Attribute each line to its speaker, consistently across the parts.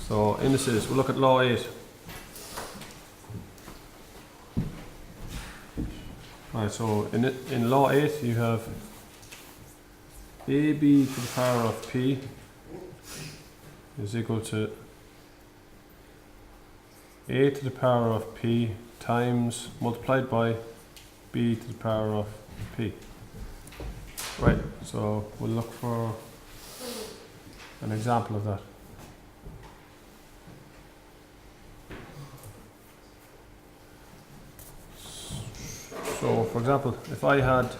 Speaker 1: So indices, we'll look at law 8. Right, so in law 8 you have AB to the power of P is equal to A to the power of P times multiplied by B to the power of P. Right, so we'll look for an example of that. So, for example, if I had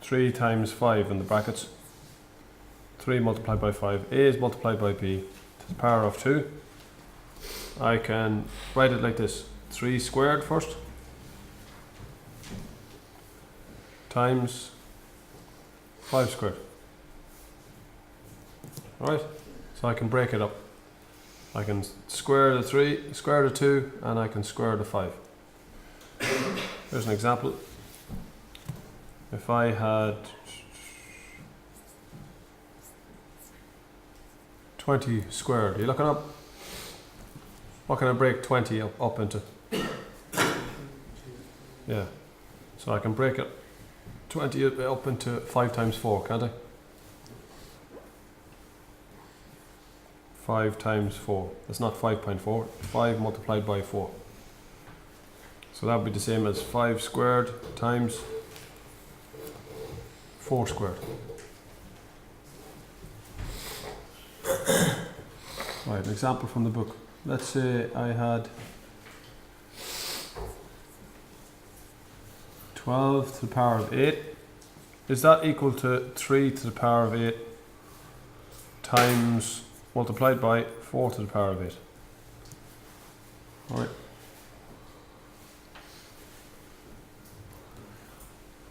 Speaker 1: 3 times 5 in the brackets, 3 multiplied by 5, A is multiplied by B to the power of 2, I can write it like this: 3 squared first times 5 squared. Alright, so I can break it up. I can square the 3, square the 2, and I can square the 5. Here's an example. If I had 20 squared, are you looking up? What can I break 20 up into? Yeah, so I can break it 20 up into 5 times 4, can't I? 5 times 4. That's not 5.4. 5 multiplied by 4. So that would be the same as 5 squared times 4 squared. Right, an example from the book. Let's say I had 12 to the power of 8. Is that equal to 3 to the power of 8 times multiplied by 4 to the power of 8? Alright.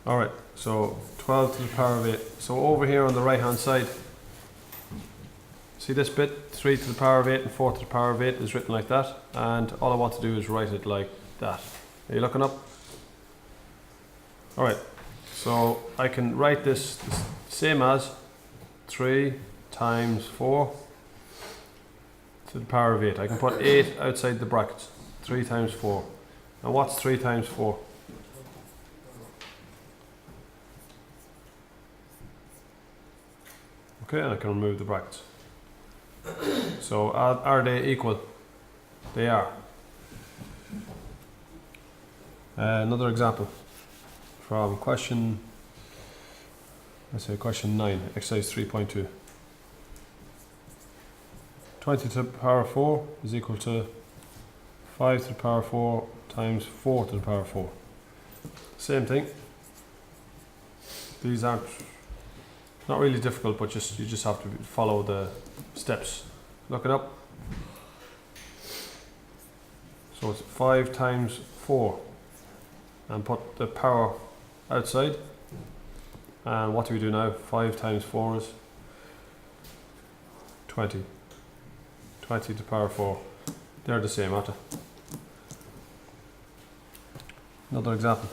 Speaker 1: Alright, so 12 to the power of 8. So over here on the right hand side, see this bit? 3 to the power of 8 and 4 to the power of 8 is written like that. And all I want to do is write it like that. Are you looking up? Alright, so I can write this same as 3 times 4 to the power of 8. I can put 8 outside the brackets. 3 times 4. And what's 3 times 4? Okay, and I can remove the brackets. So are they equal? They are. Another example from question, let's say question 9, exercise 3.2. 20 to the power of 4 is equal to 5 to the power of 4 times 4 to the power of 4. Same thing. These aren't not really difficult, but you just have to follow the steps. Look it up. So it's 5 times 4 and put the power outside. And what do we do now? 5 times 4 is 20. 20 to the power of 4. They're the same, aren't they? Another example.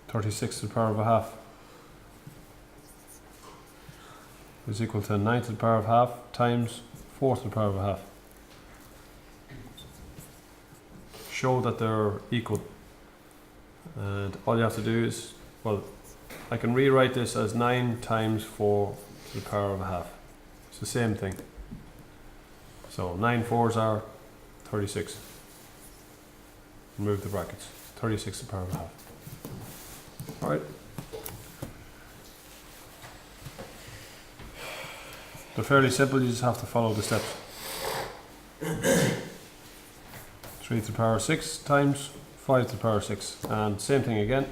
Speaker 1: 36 to the power of a half is equal to 9 to the power of half times 4 to the power of a half. Show that they're equal. And all you have to do is, well, I can rewrite this as 9 times 4 to the power of a half. It's the same thing. So 9 fours are 36. Remove the brackets. 36 to the power of a half. Alright. They're fairly simple, you just have to follow the steps. 3 to the power of 6 times 5 to the power of 6. And same thing again.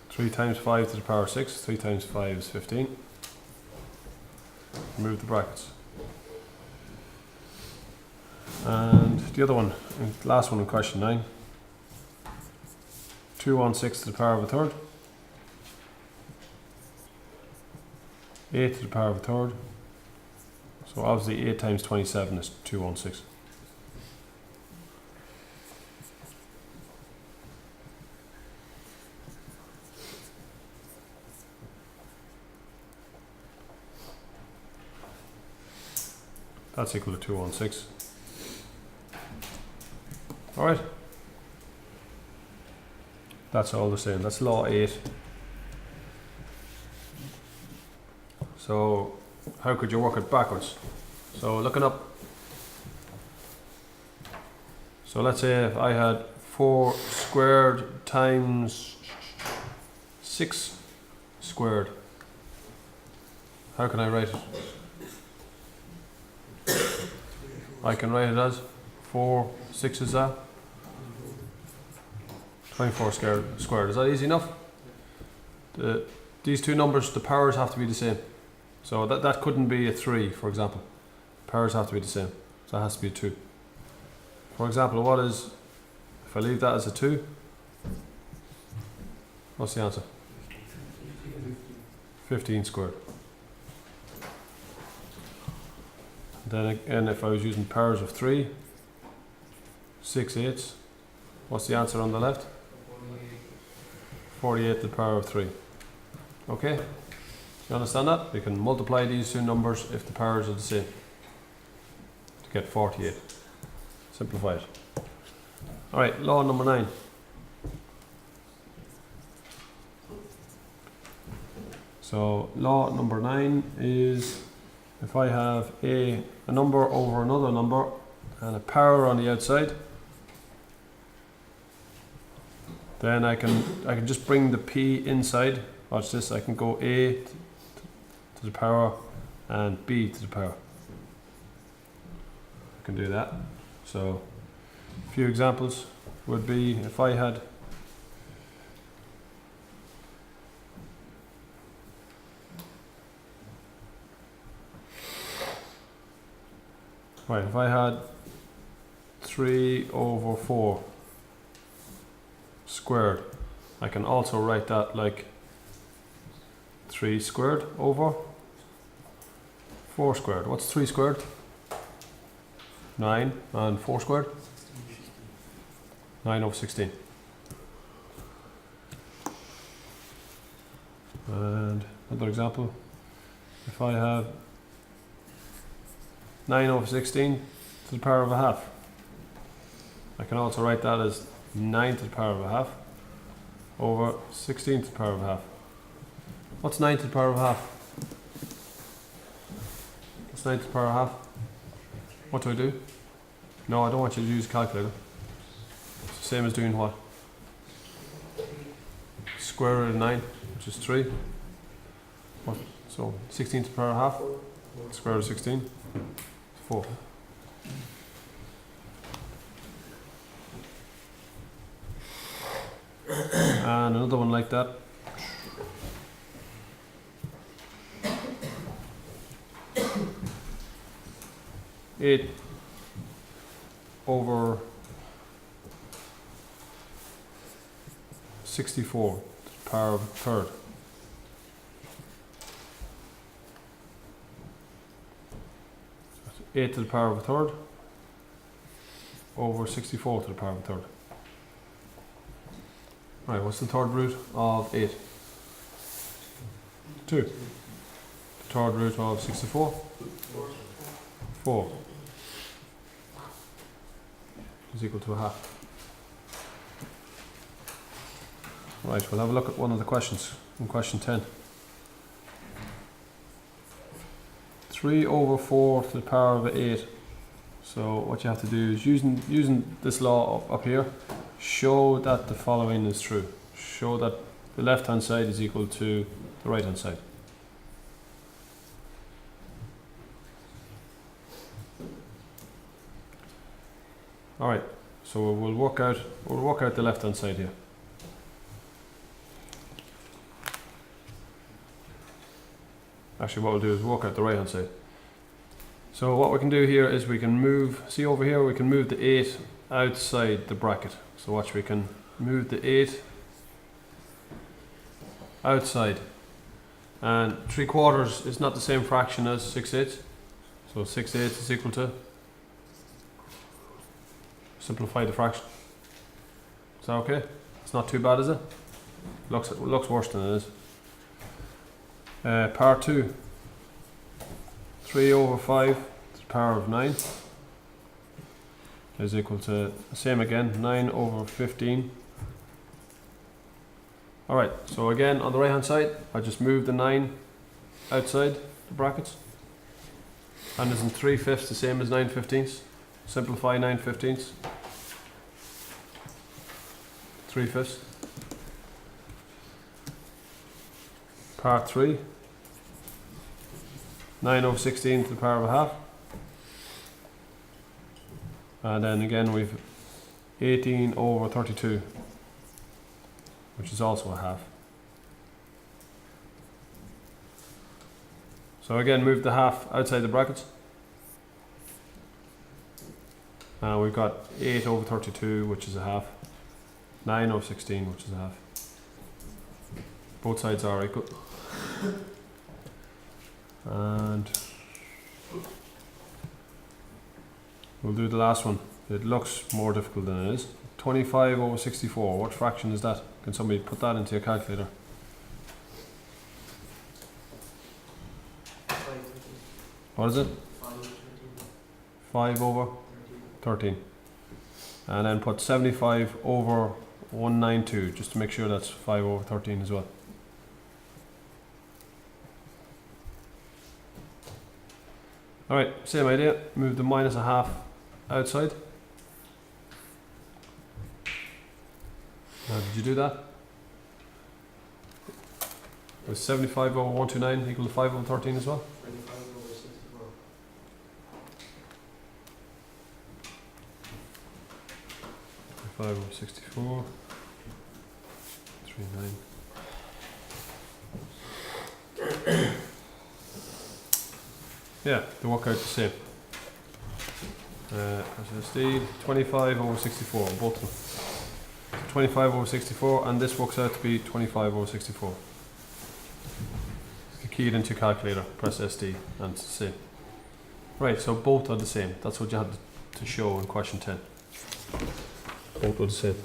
Speaker 1: Three times 5 to the power of 6. 3 times 5 is 15. Remove the brackets. And the other one, last one in question 9. 216 to the power of a third. 8 to the power of a third. So obviously 8 times 27 is 216. That's equal to 216. Alright. That's all the same. That's law 8. So how could you work it backwards? So looking up. So let's say if I had 4 squared times 6 squared. How can I write it? I can write it as 4 6 is that? 24 squared. Is that easy enough? These two numbers, the powers have to be the same. So that couldn't be a 3, for example. Powers have to be the same. So that has to be a 2. For example, what is, if I leave that as a 2, what's the answer? 15 squared. Then again, if I was using powers of 3, 6 eighths, what's the answer on the left? 48 to the power of 3. Okay? You understand that? We can multiply these two numbers if the powers are the same to get 48. Simplify it. Alright, law number 9. So law number 9 is if I have a number over another number and a power on the outside, then I can just bring the p inside. Watch this, I can go a to the power and b to the power. I can do that. So a few examples would be if I had if I had 3 over 4 squared, I can also write that like 3 squared over 4 squared. What's 3 squared? 9, and 4 squared? 9 over 16. And another example, if I have 9 over 16 to the power of a half, I can also write that as 9 to the power of a half over 16 to the power of a half. What's 9 to the power of a half? What's 9 to the power of a half? What do I do? No, I don't want you to use a calculator. It's the same as doing what? Square root of 9, which is 3. What? So 16 to the power of a half? Square root of 16? 4. And another one like that. Eight over 64 to the power of a third. So 8 to the power of a third over 64 to the power of a third. Right, what's the third root of 8? 2. The third root of 64? 4. Is equal to a half. Right, we'll have a look at one of the questions in question 10. 3 over 4 to the power of 8. So what you have to do is using this law up here, show that the following is true. Show that the left hand side is equal to the right hand side. Alright, so we'll work out the left hand side here. Actually what we'll do is work out the right hand side. So what we can do here is we can move, see over here we can move the 8 outside the bracket. So watch, we can move the 8 outside, and 3/4 is not the same fraction as 6/8. So 6/8 is equal to, simplify the fraction. Is that okay? It's not too bad, is it? Looks worse than it is. Part 2, 3 over 5 to the the power of 9 is equal to, same again, 9 over 15. Alright, so again on the right hand side, I just move the 9 outside the brackets. And isn't 3/5 the same as 9/15? Simplify 9/15. 3/5. Part 3. 9 over 16 to the power of a half. And then again we've 18 over 32, which is also a half. So again, move the half outside the brackets. And we've got 8 over 32, which is a half. 9 over 16, which is a half. Both sides are equal. And we'll do the last one. It looks more difficult than it is. 25 over 64. What fraction is that? Can somebody put that into your calculator?
Speaker 2: 5.
Speaker 1: What is it?
Speaker 2: 5.
Speaker 1: 5 over 13. And then put 75 over 192, just to make sure that's 5 over 13 as well. Alright, same idea. Move the minus a half outside. Now, did you do that? Was 75 over 129 equal to 5 over 13 as well?
Speaker 2: 25 over 64.
Speaker 1: 5 over 64. 39. Yeah, they work out the same. SSD, 25 over 64, both of them. 25 over 64, and this works out to be 25 over 64. You key it into your calculator, press SD, and it's the same. Right, so both are the same. That's what you had to show in question 10. Both are the same.